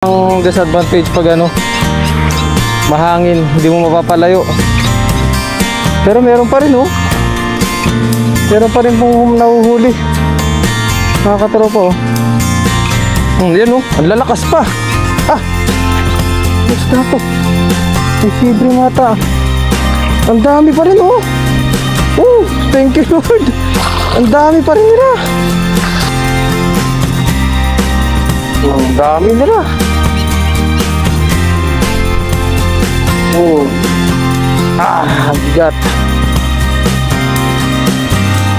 Ang disadvantage pag ano, mahangin, hindi mo mapapalayo. Pero meron pa rin oh. Meron pa rin pong nahuhuli. Nakakatropa oh. Yan oh, ang lalakas pa. Ah, gusto na to. May fibre mata. Ang dami pa rin oh. Oh, thank you Lord. Ang dami pa rin nila. Ang dami nila. Oh. Ah, bigat.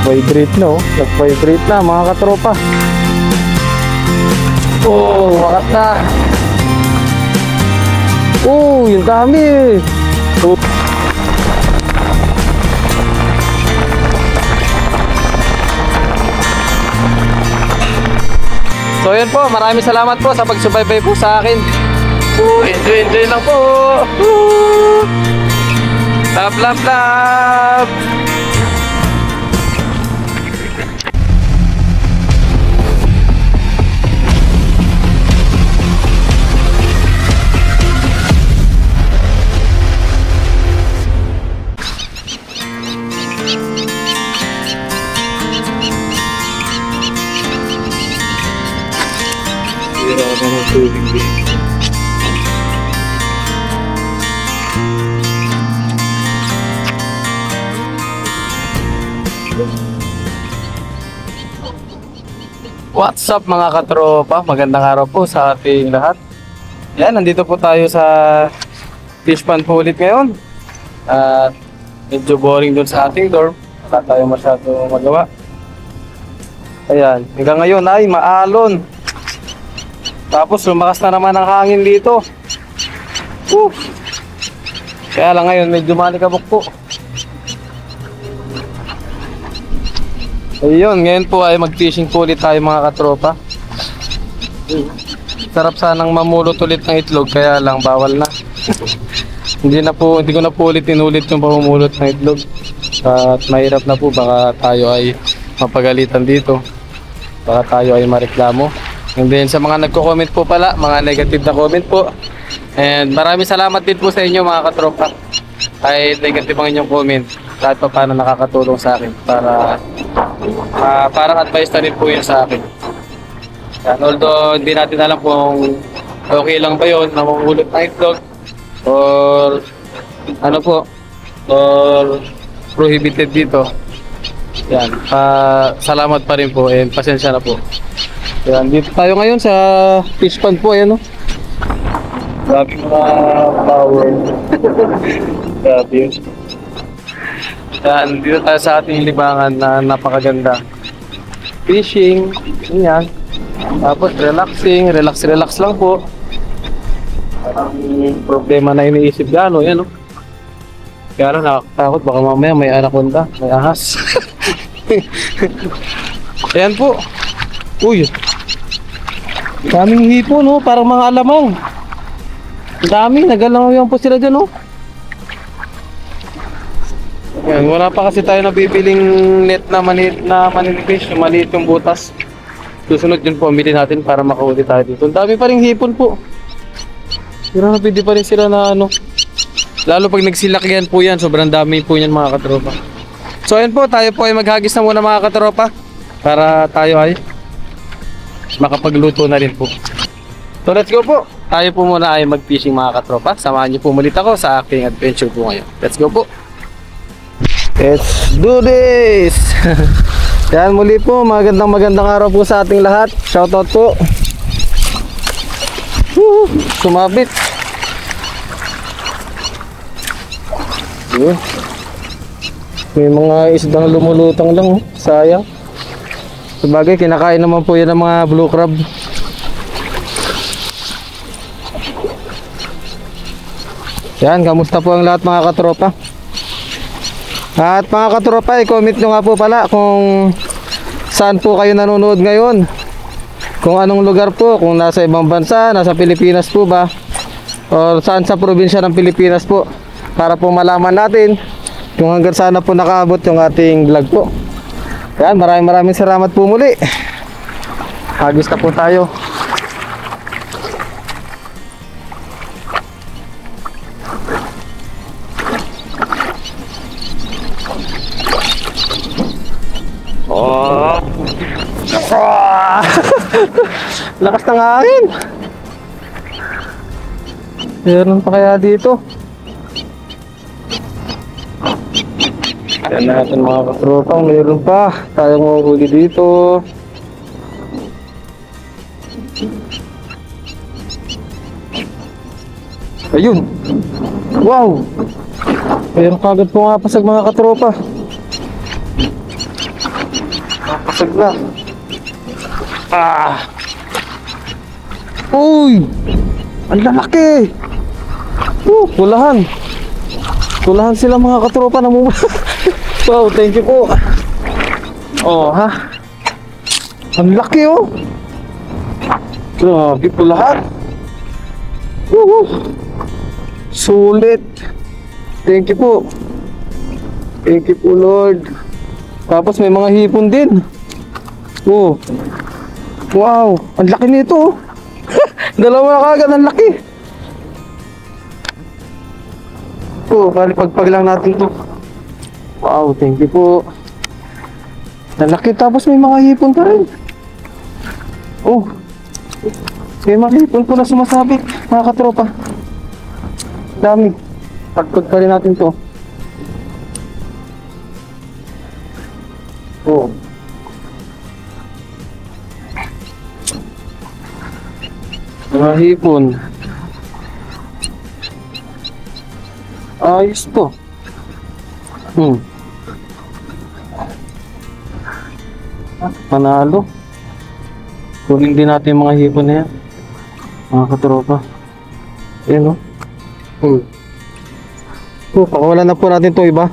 Vibrate na oh. Nag-vibrate na mga katropa. Oh, wakat na. Oh, yung dami. Oh. So yun po, maraming salamat po sa pagsubaybay po sa akin. Enjoy lang po. Love. What's up mga katropa? Magandang araw po sa ating lahat. Yan, nandito po tayo sa fish pond po ulit ngayon. At medyo boring dun sa ating dorm. Wala tayo masyado magawa. Ayan, hanggang ngayon ay maalon. Tapos lumakas na naman ang hangin dito. Kaya lang ngayon medyo malikabok po. Ayun, ngayon po ay mag-fishing po ulit tayo mga katropa. Sarap sanang mamulot ulit ng itlog, kaya lang bawal na. Hindi ko na po ulit inulit yung pamumulot ng itlog. At mahirap na po, baka tayo ay mapagalitan dito. Baka tayo ay mareklamo. And then sa mga nagko-comment po pala, mga negative na comment po. And maraming salamat din po sa inyo mga katropa. Kahit negative ang inyong comment, kahit pa paano nakakatulong sa akin para parang advice na rin po yun sa akin. Yan, although hindi natin alam kung okay lang ba yun na mamulot ng itlog or ano po, or prohibited dito. Yan, salamat pa rin po and pasensya na po. Yan, dito tayo ngayon sa fish pond po, ayan o. Grabe mga power. Grabe yun. Yan, dito tayo sa ating libangan na napakaganda. Fishing, yan. Tapos relax lang po. Parang problema na iniisip gano'n, yan o. Kaya lang nakakatakot, baka mamaya may anaconda, may ahas. Ayan po. Uy, daming hipo no, parang mga alamang. Dami, nagalangaw po sila dyan no. Yan, wala pa kasi tayo nabibiling net na maninifish, yung maliit yung butas. Susunod yun po, ambilin natin para makahuli tayo dito. Dami pa rin hipon po. Pero napili pa rin sila na ano. Lalo pag nagsilakyan po yan, sobrang dami po yan mga katropa. So ayun po, tayo po ay maghagis na muna mga katropa. Para tayo ay makapagluto na rin po. So let's go po. Tayo po muna ay mag-fishing mga katropa. Samahan niyo po ulit ako sa aking adventure po ngayon. Let's go po. Let's do this! Yan muli po, magandang araw po sa ating lahat. Shoutout po. Sumabit. Yun. May mga isdang lumulutang lang, sayang. Sabagay, kinakain naman po yan ng mga blue crab. Yan, kamusta po ang lahat mga katropa? At mga katropa, i-comment nyo nga po pala kung saan po kayo nanonood ngayon. Kung anong lugar po, kung nasa ibang bansa, nasa Pilipinas po ba, o saan sa probinsya ng Pilipinas po, para po malaman natin kung hanggang sana po nakaabot yung ating vlog po. Yan, maraming salamat po muli. Hagis na po tayo. Lakas ng hangin. Meron pa kaya dito? Yan natin mga katropang, meron pa tayong mahuli dito. Ayun! Wow! Meron kagad pumapasag mga katropa. Papasag na. Ah! Uy! Ang lalaki! Pulahan! Pulahan sila mga katropa na muna. Wow, thank you po. Oh, ha? Ang laki oh! Grabe, pulahan! Sulit! Thank you po. Thank you po, Lord. Tapos may mga hipon din. Oh. Wow, ang laki nito oh. Dalawa na kagad, ang laki. Oh, palipagpag lang natin to. Wow, thank you po. Ang laki, tapos may mga hipon pa rin. Oh. May mga hipon po na sumasabit, mga katropa. Dami. Pagpag pa rin natin to. Oh. Mga hipon. Ayos to. Panalo. Kunin din natin yung mga hipon na yan, mga katropa. Ayan o. Pakawalan na po natin to iba.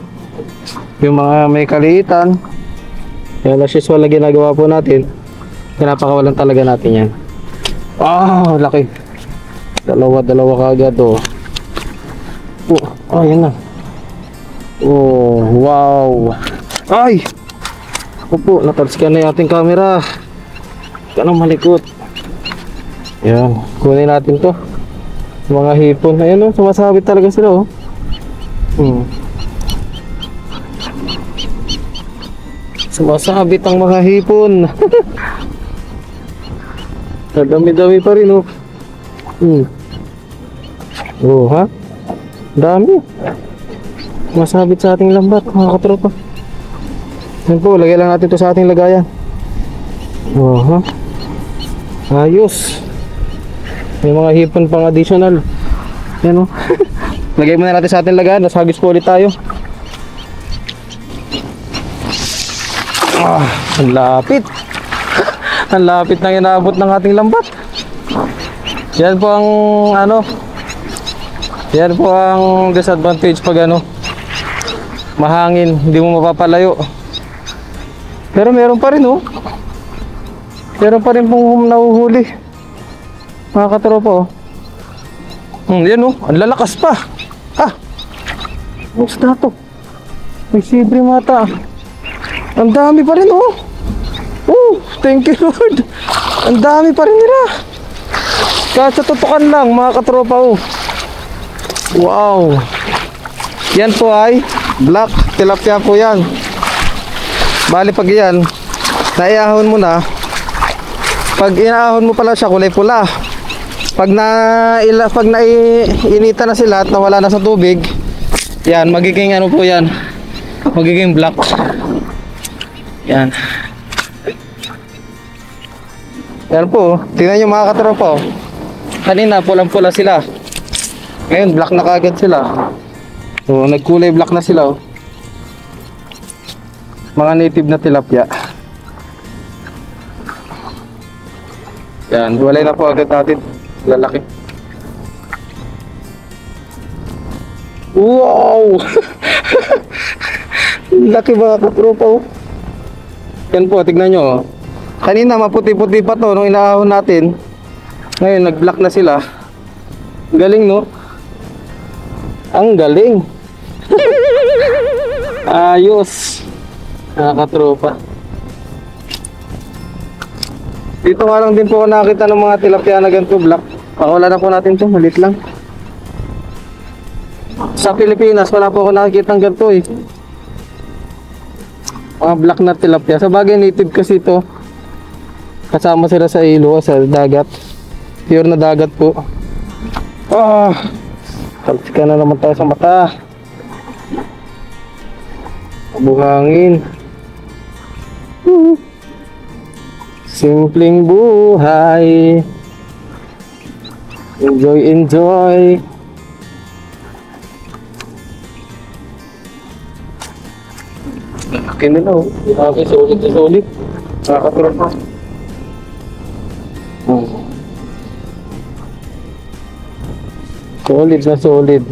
Yung mga may kaliitan. Yan as usual na ginagawa po natin. Pinapakawalan talaga natin yan. Ah, laki. Dalawa kagad oh. Yan na. Oh, wow. Ay! Opo, natalsikan na yung ating camera. Ganang malikot. Yan, kunin natin to. Mga hipon. Ayan oh, sumasabit talaga sila oh. Sumasabit ang mga hipon. Dami-dami pa rin oh. Oh ha? Dami. Sumasabit sa ating lambat mga katropa. Yan po, lagay lang natin to sa ating lagayan. Oh ha? Ayos. May mga hipon pang additional. Yan oh. Lagay muna natin sa ating lagayan. Nasagis po ulit tayo. Ang lapit. Ang lapit na inaabot ng ating lambat. Yan po ang yan po ang disadvantage pag mahangin, hindi mo mapapalayo. Pero meron pa rin oh. Meron pa rin pong nahuhuli, mga katropa oh. Yan oh, ang lalakas pa. Basta to. May sibre mata. Ang dami pa rin oh. Thank you Lord. Ang dami pa rin nila. Kahit sa tutukan lang mga katropa oh. Wow. Yan po ay black tilapia po yan. Bali pag yan naiahon mo na, pag inaahon mo pala siya kulay pula. Pag naiinita na sila at nawala na sa tubig, yan magiging po yan, magiging black. Yan. Yan po, tingnan nyo mga katropa oh. Kanina pulang-pula sila, ngayon black na kagad sila. So nagkulay black na sila oh. Mga native na tilapia. Yan, walay na po agad natin. Lalaki. Wow! Laki mga katropa oh. Yan po, tignan nyo oh. Kanina maputi-puti pa to nung inaahon natin. Ngayon nag-black na sila. Galing no? Ang galing. Ayos. Nakakatropa. Dito nga lang din po ako nakita ng mga tilapia na ganito black. Pakawala na po natin ito, malit lang. Sa Pilipinas wala po ako nakikita ng ganito eh. Mga black na tilapia. Sa bagay native kasi ito. Kasama sila sa ilo, sa dagat. Pure na dagat po. Talsika na naman tayo sa mata. Buhangin. Simpleng buhay. Enjoy, enjoy. Laki nila oh. Grabe, solid na solid. Nakakatulog pa. Solid na solid.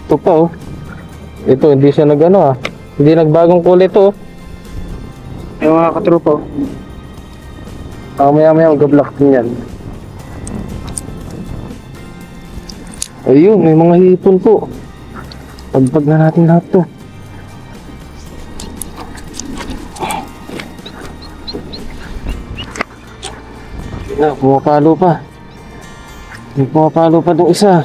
Ito pa oh. Ito hindi siya nag-ano ah. Hindi nagbagong kulay ito oh. Yung mga katropa oh. Maya mag-block din yan. Ayun, may mga hipon po. Pagpag na natin lahat to. Pumapalo pa. Pumapalo pa itong isa.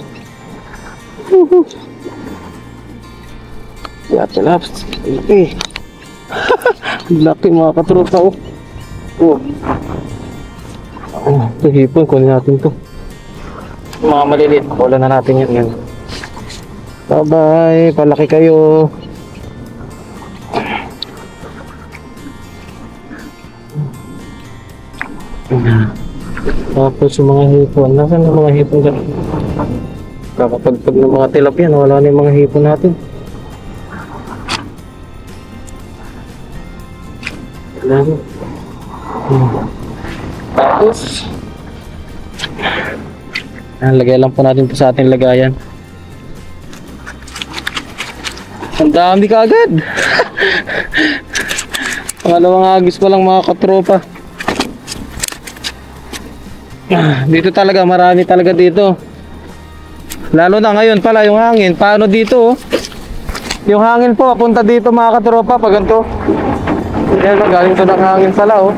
Yate laps. Laki. Laki mga katropa oh. Ito hipon, kunin natin to. Mga maliliit, wala na natin yan. Bye bye, palaki kayo. Tapos yung mga hipon, nasan yung mga hipon dyan? Kakapagpag ng mga tilapia, wala na yung mga hipon natin. Tapos lagay lang po natin ito sa ating lagayan. Ang dami kaagad. Pangalawang agis pa lang mga katropa. Dito talaga, marami talaga dito. Lalo na ngayon pala yung hangin. Paano dito oh? Yung hangin po papunta dito mga katropa pag ganito. Yan na, galing to ng hangin pala oh.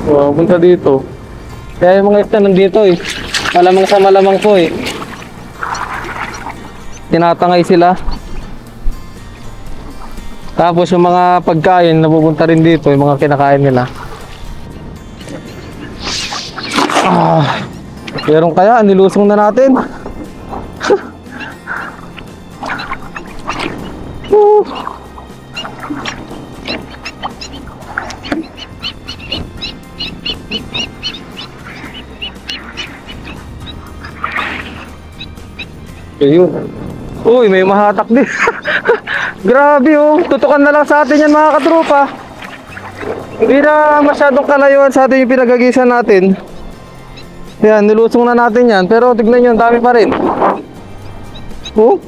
Papunta dito. Kaya yung mga isda nandito eh. Malamang sa malamang po eh. Tinatangay sila. Tapos yung mga pagkain napupunta rin dito, yung mga kinakain nila. Meron kaya, nilusong na natin. Ayun. Uy, may mahatak din. Grabe oh. Tutukan na lang sa atin yan mga katropa. Hindi na masyadong kalayuan sa atin yung pinagagisan natin. Yan, nilusong na natin yan. Pero tignan nyo, dami pa rin. Oh.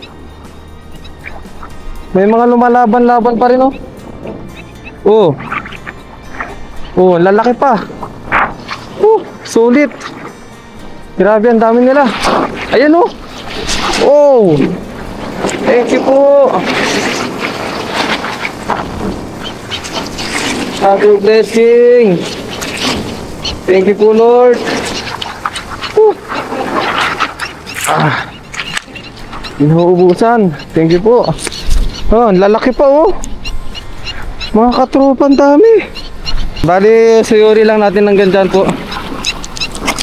May mga lumalaban-laban pa rin oh. Oh. Oh, lalaki pa. Sulit. Grabe, ang dami nila. Ayan oh. Oh, thank you po. Happy blessing. Thank you po Lord. Inuubusan. Thank you po. Oh, lalaki pa oh. Mga katropan dami. Bali, suyuri lang natin ng ganyan po.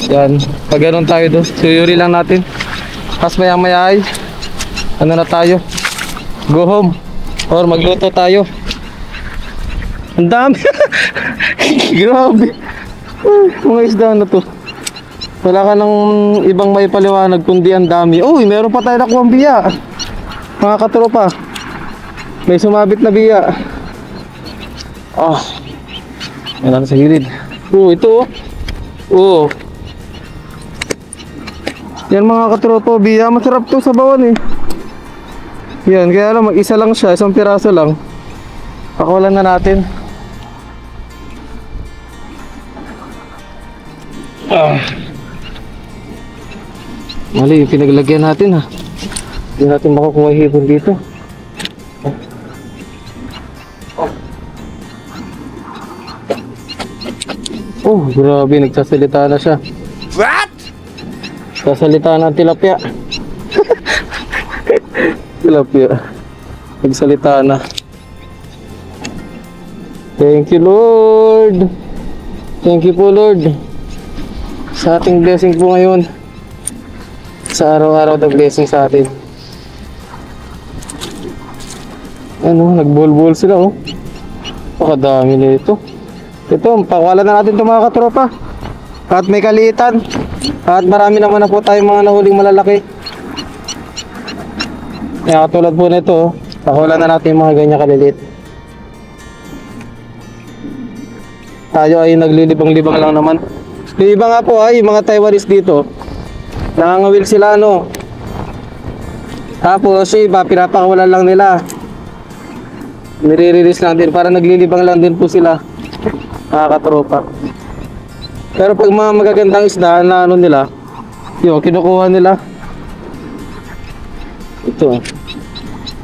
Yan, pag ganun tayo doon, suyuri lang natin. Pas maya ay ano na tayo, go home or magluto tayo. Ang dami. Grabe mga isda na to. Wala ka ng ibang may paliwanag kundi ang dami. Uy, meron pa tayo nakuha biya mga katropa. May sumabit na biya. Yan natin sa gilid. Ito oh. Yan mga katropa, biya. Masarap to sa bawan eh. Yan, kaya lang mag-isa lang siya, isang piraso lang. Pakawalan na natin. Mali yung pinaglagyan natin ha. Hindi natin makukuha hipon dito. Oh, grabe, nagsasalita na siya. What? Sasalita ng tilapia. Tilapia. Magsalita na. Thank you, Lord. Thank you po, Lord. Sa ating blessing po ngayon. Sa araw-araw na blessing sa atin. Ano, nagbol-bol sila, oh. Pakadami na ito. Ito, pakawalan na natin ito mga katropa. At may kaliitan. At marami naman na po tayong mga nahuling malalaki. Kaya katulad po nito, oh. Pakawalan na natin yung mga ganyan kaliliit. Tayo ay naglilibang-libang lang naman. Yung iba nga po ay, yung mga Taiwanese dito, nangangawil sila ano. Tapos yung iba, pinapakawalan lang nila. Nire-release lang din, para naglilibang lang din po sila. Nakakatropa. Pero pag mga magagandang isda na ano nila, yun, kinukuha nila. Ito.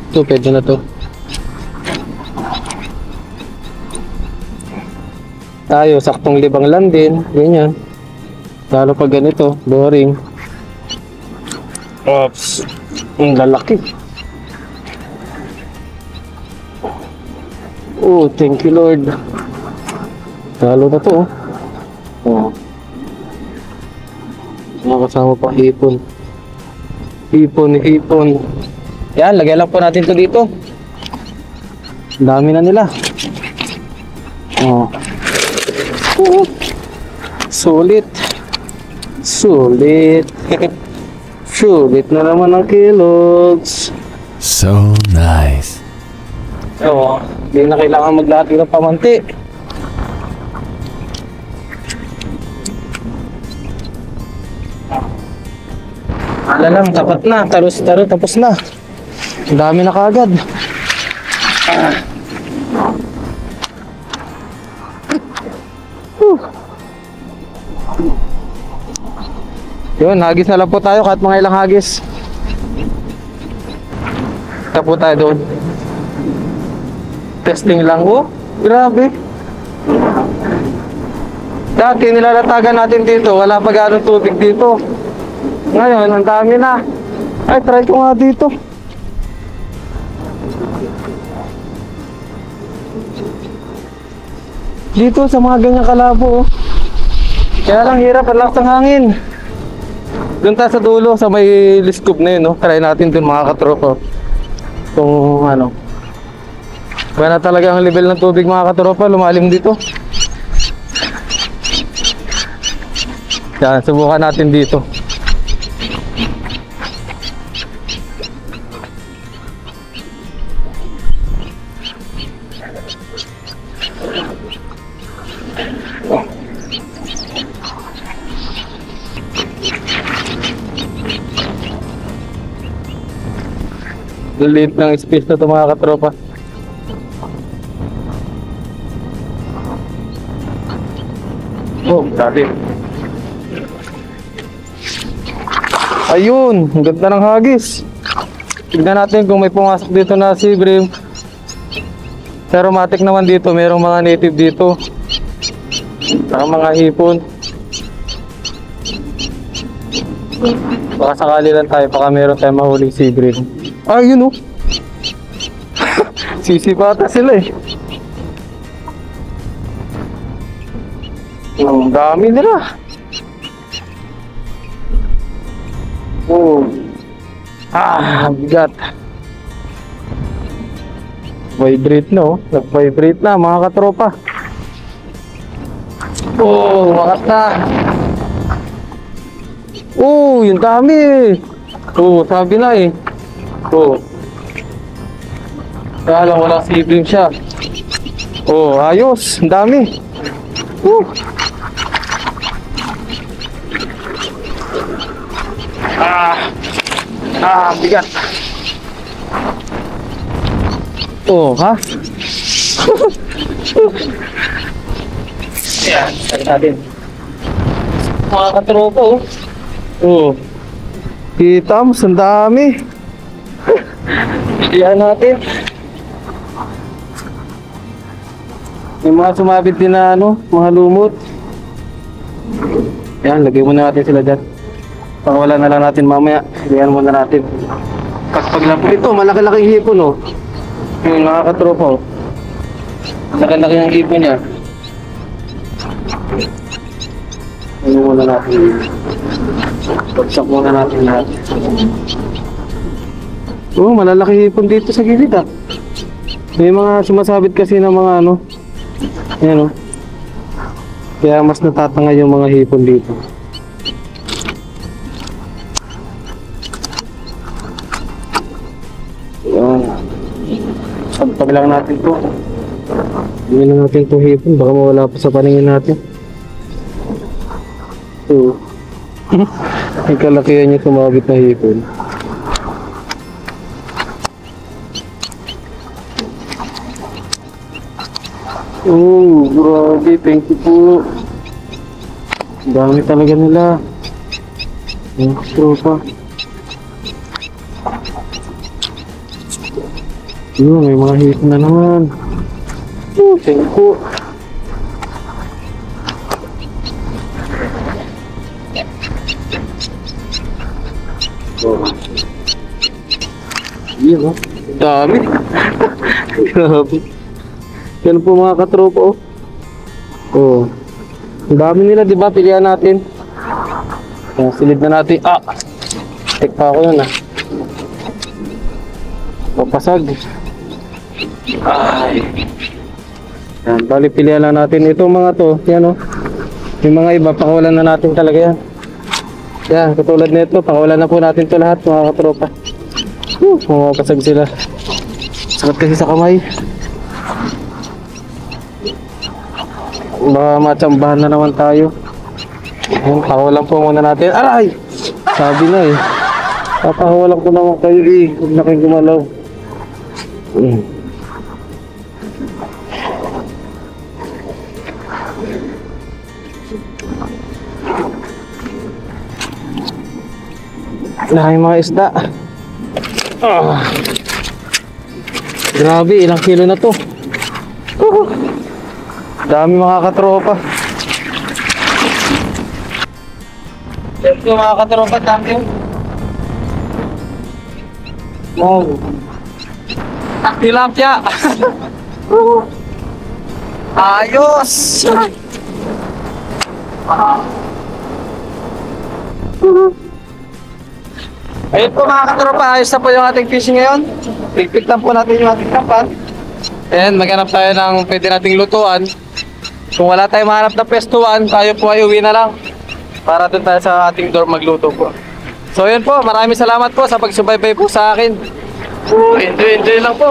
Ito, pwede na to. Tayo, saktong libang lang din. Ganyan. Lalo pag ganito, boring. Oops. Ang lalaki. Oh, thank you, Lord. Lalo na to, oh. Oh. Nakasama pa hipon. Hipon. Yan, lagay lang po natin to dito. Ang dami na nila. Oh. Sulit. Sulit na naman ang kilogs. So nice. So, hindi na kailangan maglati ng pamanti. Ala lang, tapat na. Taro, tapos na. Ang dami na kaagad. Yun, hagis na lang po tayo kahit mga ilang hagis. Kaya po tayo doon. Testing lang. Oh, grabe. Dati nilalatagan natin dito, wala pa ganong tubig dito. Ngayon, ang dami na. Ay, try ko nga dito. Dito sa mga ganyang kalabo, oh. Kaya lang hirap, ang lakas ng hangin. Doon tayo sa dulo, sa may liskop na yun, no? Try natin doon mga katropa. Kung ano. Kaya na talaga ang level ng tubig mga katropa, lumalim dito. Yan, subukan natin dito. Liit ng space na ito mga katropa. Oh, dati. Ayun, ang ganda ng hagis. Tignan natin kung may pumasok dito na sea bream. Pero matik naman dito, mayroong mga native dito. Saka mga hipon. Baka sakali lang tayo, baka meron tayong mahuling sea bream. Ah, yun oh. Sisipata sila eh. Ang dami nila. Oh. Ah, bigat. Vibrate na oh. Nag-vibrate na mga katropa. Oh, wakas na. Oh, yung dami eh. Oh, sabi na eh. Oh. Kaya lang walang sibling siya. Oh, ayos. Ang dami. Bigat. Oh, ha? Ayan, tari natin. Mga katropa, oh. Oh. Kita mo, ang dami. Iyan natin. May mga sumabit din na ano, mga lumot. Ayan, lagay muna natin sila dyan. Pakawala na lang natin mamaya. Iyan muna natin. Pagpag lang po ito, malaki-laking hipon oh. Yung nakakatropa oh. Laki-laki ang ipin niya. Ano muna natin. Pagsak muna natin lahat. Oo, malalaki hipon dito sa gilid ah. May mga sumasabit kasi ng mga ano. Yan oh. Kaya mas natatanga yung mga hipon dito. Yan. Pagpag lang natin to. Hindi na natin itong hipon. Baka mawala pa sa paningin natin. So, may kalakihan niya sumabit na hipon. Oh, grabe. Thank you po. Dami talaga nila. Tropa. Yun, may mga hipon na naman. Oh, thank you po. Oh. Yun, oh. Dami. Grabe. Yan po mga katropa, oh. Oh. Ang dami nila, di ba? Pilihan natin. Yan, silid na natin. Ah! Tek pa ako yun, ah. Papasag. Ay. Yan, bali pilihan lang natin. Itong mga to, yan, oh. Yung mga iba, pakawalan na natin talaga yan. Yan, katulad nito, pakawalan na po natin to lahat, mga katropa. Pumapasag sila. Sakit kasi sa kamay. Baka matsambahan na naman tayo. Ayun, pakawalan po muna natin. Aray! Sabi na eh. Papahawalan ko naman kayo eh. Huwag na kayong gumalaw. Yung mga isda. Grabe, ilang kilo na to. Dami mga katropa. Ito mga katropa, dami yun. Wow. Tilapia. Ayos. Ayun po mga katropa, ayos na po yung ating fishing ngayon. Pigpit lang po natin yung ating kapat. And maghanap tayo ng pwede nating lutuan. Kung wala tayong mahanap na pestuan, tayo po ay uwi na lang. Para doon tayo sa ating dorm magluto po. So yun po, maraming salamat po sa pagsubaybay po sa akin. Enjoy lang po.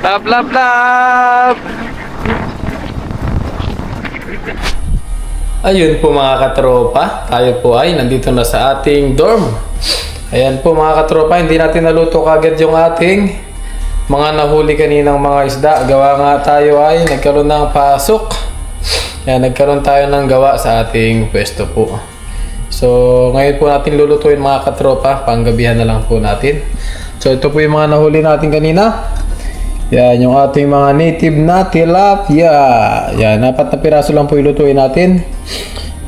Love, love, love. Ayun po mga katropa, tayo po ay nandito na sa ating dorm. Ayan po mga katropa, hindi natin naluto kagad yung ating mga nahuli kaninang mga isda. Gawa nga tayo ay nagkaroon ng pasok. Ayan, nagkaroon tayo ng gawa sa ating pwesto po. So ngayon po natin lulutuin mga katropa, panggabihan na lang po natin. So ito po yung mga nahuli natin kanina. Yan, yung ating mga native na tilapia. Yan, 4 na piraso lang po ilutuin natin.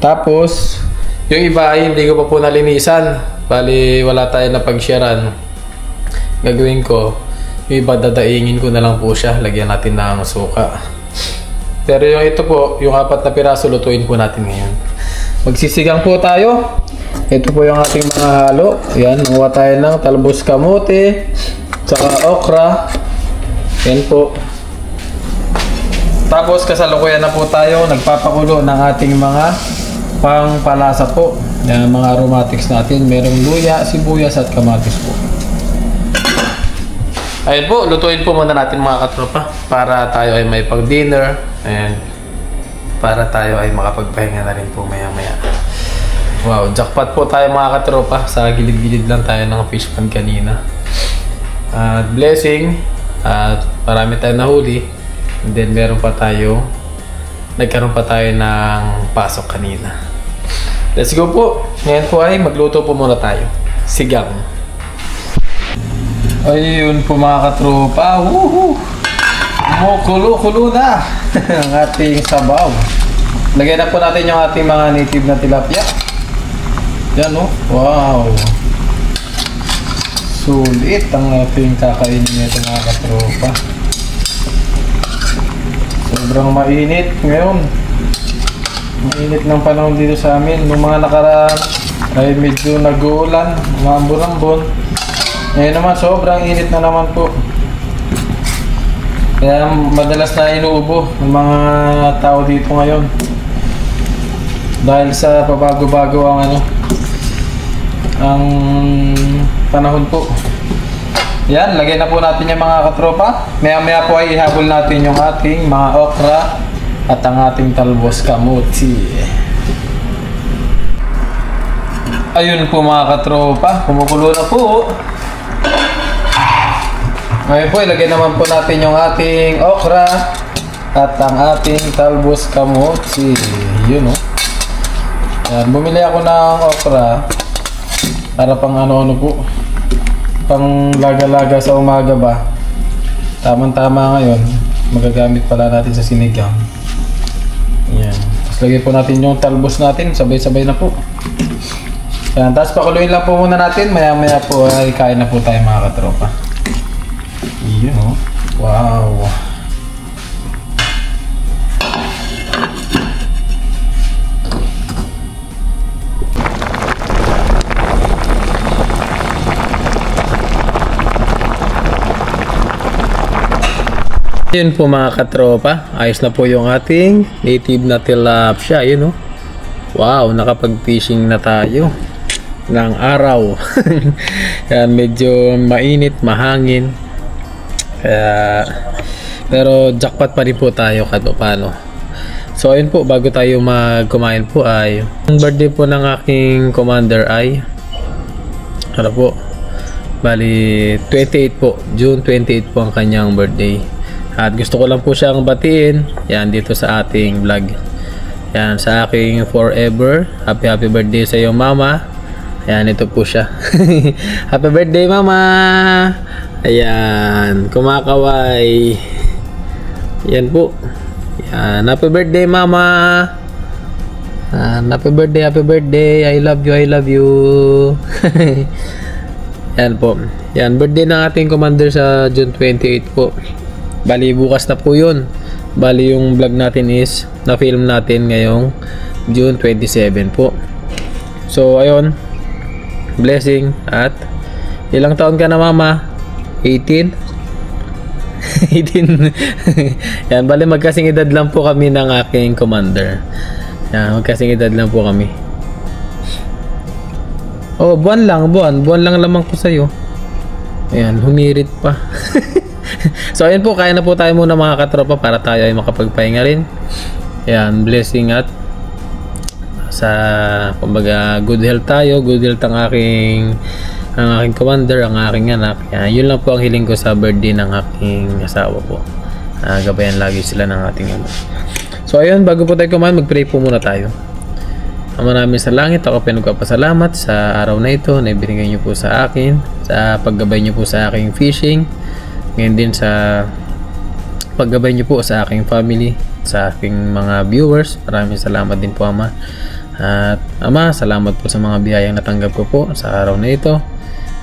Tapos, yung iba ay hindi ko pa po nalinisan. Bali, wala tayo na pag-sharean. Gagawin ko, yung iba dadaingin ko na lang po siya. Lagyan natin ng suka. Pero yung ito po, yung 4 na piraso, lutuin po natin ngayon. Magsisigang po tayo. Ito po yung ating mga halo. Yan, nakuha tayo ng talbos kamote, saka okra. Yan po. Tapos kasalukuyan na po tayo nagpapakulo ng ating mga pangpalasa po. Yan, mga aromatics natin. Merong luya, sibuyas at kamatis po. Ayun po, lutuin po muna natin mga katropa para tayo ay may pang dinner and para tayo ay makapagpahinga na rin po maya maya. Wow, jackpot po tayo mga katropa. Sa gilid-gilid lang tayo ng fish pan kanina. Blessing. At marami tayong nahuli. And then meron pa tayo, nagkaroon pa tayo ng pasok kanina. Let's go po. Ngayon po ay magluto po muna tayo. Sigang. Ayun po mga katropa. Woohoo! Kulo-kulo na ang ating sabaw. Lagyan na po natin yung ating mga native na tilapia. Yan oh. Wow. Sulit ang ating kakainin nito mga katropa. Sobrang mainit ngayon. Mainit ng panahon dito sa amin. Nung mga nakaraan ay medyo nag-uulan, umambon-ambon. Ngayon naman sobrang init na naman po. Kaya madalas na inuubo ng mga tao dito ngayon. Dahil sa pabago-bago ang panahon po. Yan, lagay na po natin yung mga katropa. Maya-maya po ay ihabol natin yung ating mga okra at ang ating talbos kamuti. Ayun po mga katropa, kumukulo na po. Ngayon po, ilagay naman po natin yung ating okra at ang ating talbos kamuti. Yun o. Yan, bumili ako ng okra para pang ano po, pang laga-laga sa umaga ba. Tamang-tama ngayon, magagamit pala natin sa sinigang. Yan. Tapos lagay po natin yung talbos natin, sabay-sabay na po. Yan, tapos pakuluin lang po muna natin, maya-maya po ay kain na po tayo mga katropa. Yun o. Wow. Yun po mga katropa, ayos na po yung ating native na tilapia. Yun o. Wow, nakapag-fishing na tayo ng araw. Yan, medyo mainit, mahangin. Kaya, pero jackpot pa rin po tayo kahit paano. So ayun po, bago tayo kumain po ay ang birthday po ng aking commander ay ano po, bali 28 po, June 28 po ang kanyang birthday. At gusto ko lang po siyang batiin, yan, dito sa ating vlog. Yan, sa aking forever. Happy birthday sa iyo mama. Yan, ito po siya. Happy birthday mama. Ayan, kumakaway. Yan po. Yan, happy birthday mama. Happy birthday. I love you. Yan po. Yan, birthday ng ating commander sa June 28 po. Bali, bukas na po yun. Bali, yung vlog natin is na-film natin ngayong June 27 po. So, ayun. Blessing. At ilang taon ka na mama? 18? 18. Yan, bali magkasing edad lang po kami ng aking commander. Yan, magkasing edad lang po kami. Oh, buwan lang lamang po sa'yo. Ayan, humirit pa. So ayun po, kaya na po tayo muna mga katropa para tayo ay makapagpahinga rin. Ayan, blessing at sa kumbaga good health tayo, good health ang aking commander, ang aking anak. Ayan, yun lang po ang hiling ko sa birthday ng aking asawa po. Gabayan lagi sila ng ating ama. So ayun, bago po tayo kumain, mag-pray po muna tayo. Ama namin sa langit, ako pinagpapasalamat sa araw na ito na ibinigay niyo po sa akin, sa paggabay niyo po sa aking fishing. Ngayon din sa paggabay niyo po sa aking family, sa aking mga viewers. Maraming salamat din po Ama. At Ama, salamat po sa mga biyayang natanggap ko po sa araw na ito.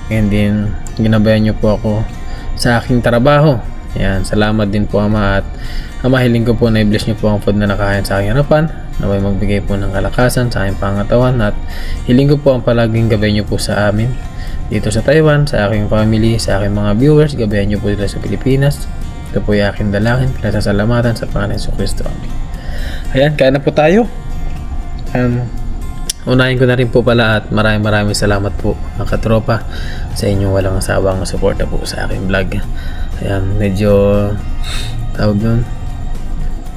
Ngayon din ginabayan niyo po ako sa aking trabaho. Yan, salamat din po Ama. At Ama, hiling ko po na i-bless niyo po ang food na nakahain sa aking harapan, na may magbigay po ng kalakasan sa aking pangatawan. At hiling ko po ang palaging gabay niyo po sa amin dito sa Taiwan, sa aking family, sa aking mga viewers. Gabayan niyo po dito sa Pilipinas. Ito po yung aking dalangin, pinasasalamatan sa Panginoon Jesucristo. Ayan, kaya na po tayo. Unahin ko na rin po pala at maraming salamat po mga katropa sa inyong walang asawang suporta po sa aking vlog. Ayan, medyo tawag doon,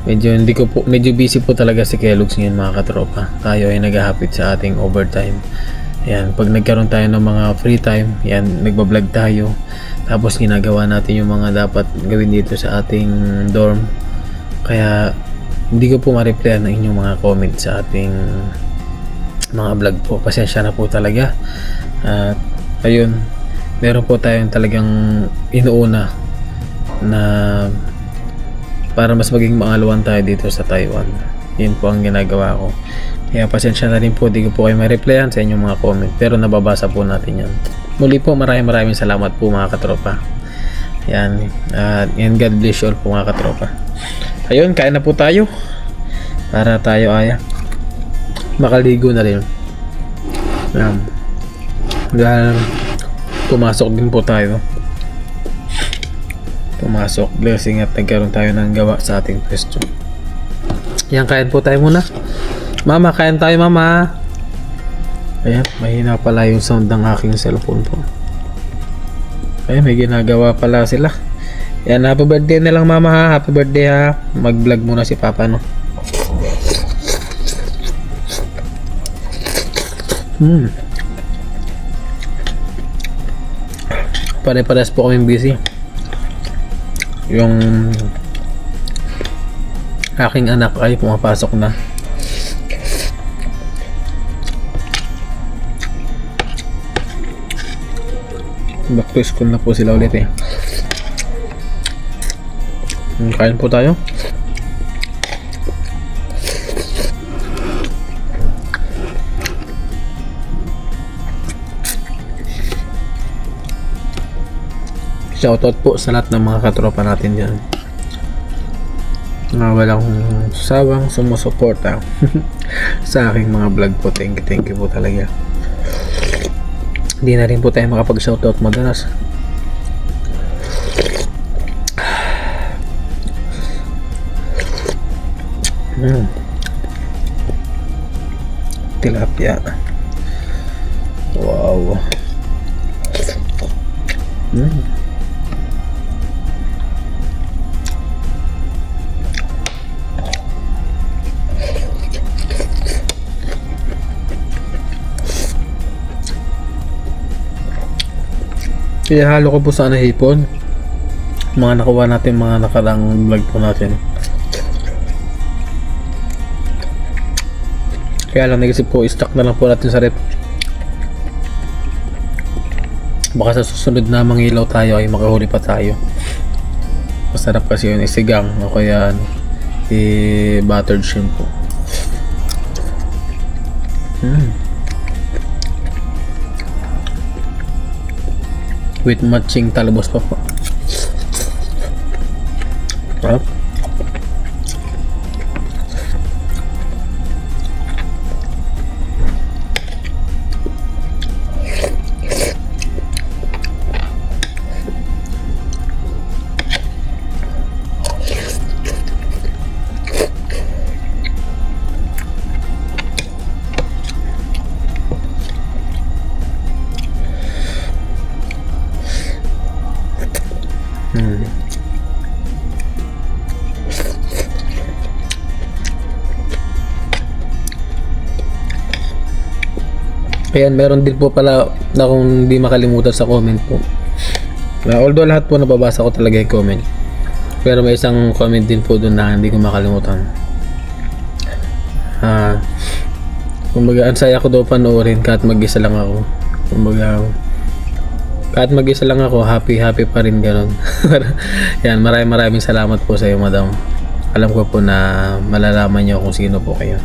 medyo busy po talaga si Kellogg's ngayon mga katropa. Tayo ay naghahapit sa ating overtime. Ayan, pag nagkaroon tayo ng mga free time, yan, nagbablog tayo. Tapos ginagawa natin yung mga dapat gawin dito sa ating dorm. Kaya hindi ko po ma-reply ng inyong mga comment sa ating mga vlog po. Pasensya na po talaga. At ayun, meron po tayong talagang inuuna na para mas maging maalawan tayo dito sa Taiwan. Yun po ang ginagawa ko. Kaya pasensya na rin po, di ko po kayo ma-replyan sa inyong mga comment, pero nababasa po natin yan. muli po maraming salamat po mga katropa. Yan, and God bless you all po mga katropa. Ayun, kain na po tayo para tayo ay makaligo na rin. Yan, dahil pumasok din po tayo. Pumasok, blessing at nagkaroon tayo ng gawa sa ating pwesto. Yan, kain po tayo muna. Mama, kain tayo mama. Ayan, mahina pala yung sound ng aking cellphone po. Ayan, may ginagawa pala sila. Ayan, happy birthday na lang mama ha. Happy birthday ha. Mag vlog muna si papa no. Pare-pares po kaming busy. Yung aking anak ay pumapasok na. Back to school na po sila ulit eh. Kain po tayo. Shoutout po sa lahat ng mga katropa natin dyan na walang sawang sumusuporta sa aking mga vlog po. Thank you po talaga. Hindi na rin po tayo makapag-shoutout madalas. Tilapia. Wow. Ihalo ko po sana hipon. Mga nakuha natin, mga nakarang vlog po natin. Kaya lang nagisip po, stock na lang po natin sa rep. Baka sa susunod na mangilaw tayo ay makahuli pa tayo. Masarap kasi yun, isigang o kaya buttered shrimp po. With matching talbos pa po. Sarap. Ayan, meron din po pala na kung hindi makalimutan sa comment po. Although lahat po nababasa ko talaga yung comment, pero may isang comment din po doon na hindi ko makalimutan. Kumbaga, ang saya ko daw panoorin kahit mag-isa lang ako. Kumbaga, kahit mag-isa lang ako, happy pa rin ganun. Yan, maraming salamat po sa iyo, madam. Alam ko po na malalaman niyo kung sino po kayo.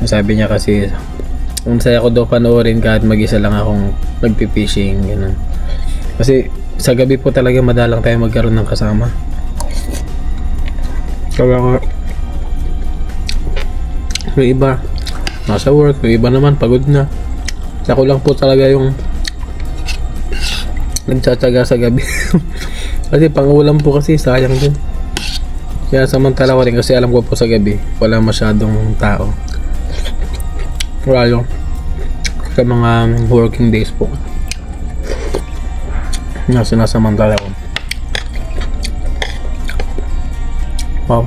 Sabi niya kasi, ang saya ko daw panoorin kahit mag-isa lang akong nagpipishing, ganun. Kasi sa gabi po talaga madalang tayo magkaroon ng kasama. Kaya nga, may iba nasa work, may iba naman pagod na. Ako lang po talaga yung nagtsatsaga sa gabi. Kasi pangulam po kasi sayang din. Kaya samantala ko rin kasi alam ko po sa gabi wala masyadong tao. Lalo sa mga working days po na sinasamantala ko. Wow.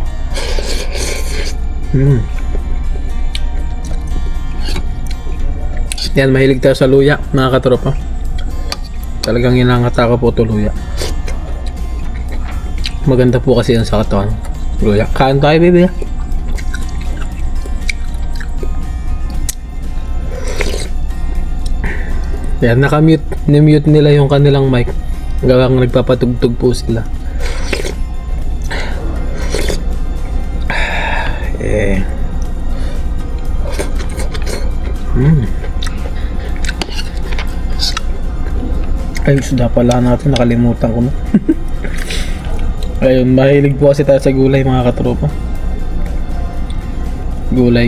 Yan, mahilig tayo sa luya mga katropa. Talagang inangata ko po ito luya. Maganda po kasi yan sa katawan. Luya. Kain tayo baby. Yan, nakamute, nimute nila yung kanilang mic. Gawang nagpapatugtog po sila. Ay, suda pala natin, nakalimutan ko na. Ayun, mahilig po kasi tayo sa gulay mga katropa. Gulay.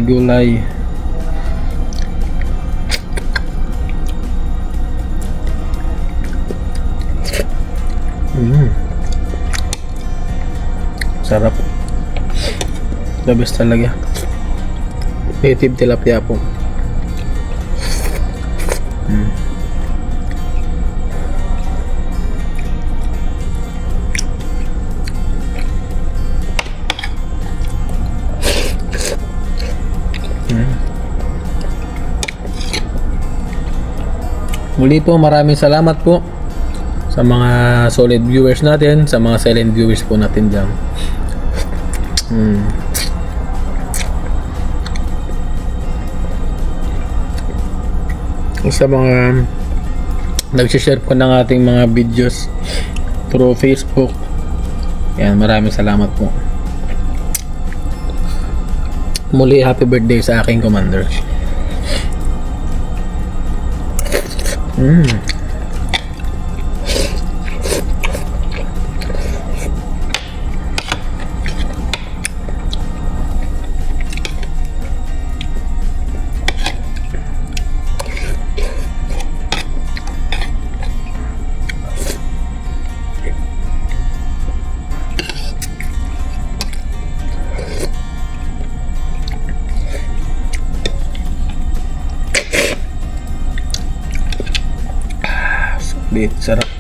Sarap. The best talaga. Native tilapia po. Muli po, maraming salamat po sa mga solid viewers natin, sa mga silent viewers po natin dyan. Sa mga nag-share po ng ating mga videos through Facebook, yan, maraming salamat po. Muli, happy birthday sa aking commander. Sarap.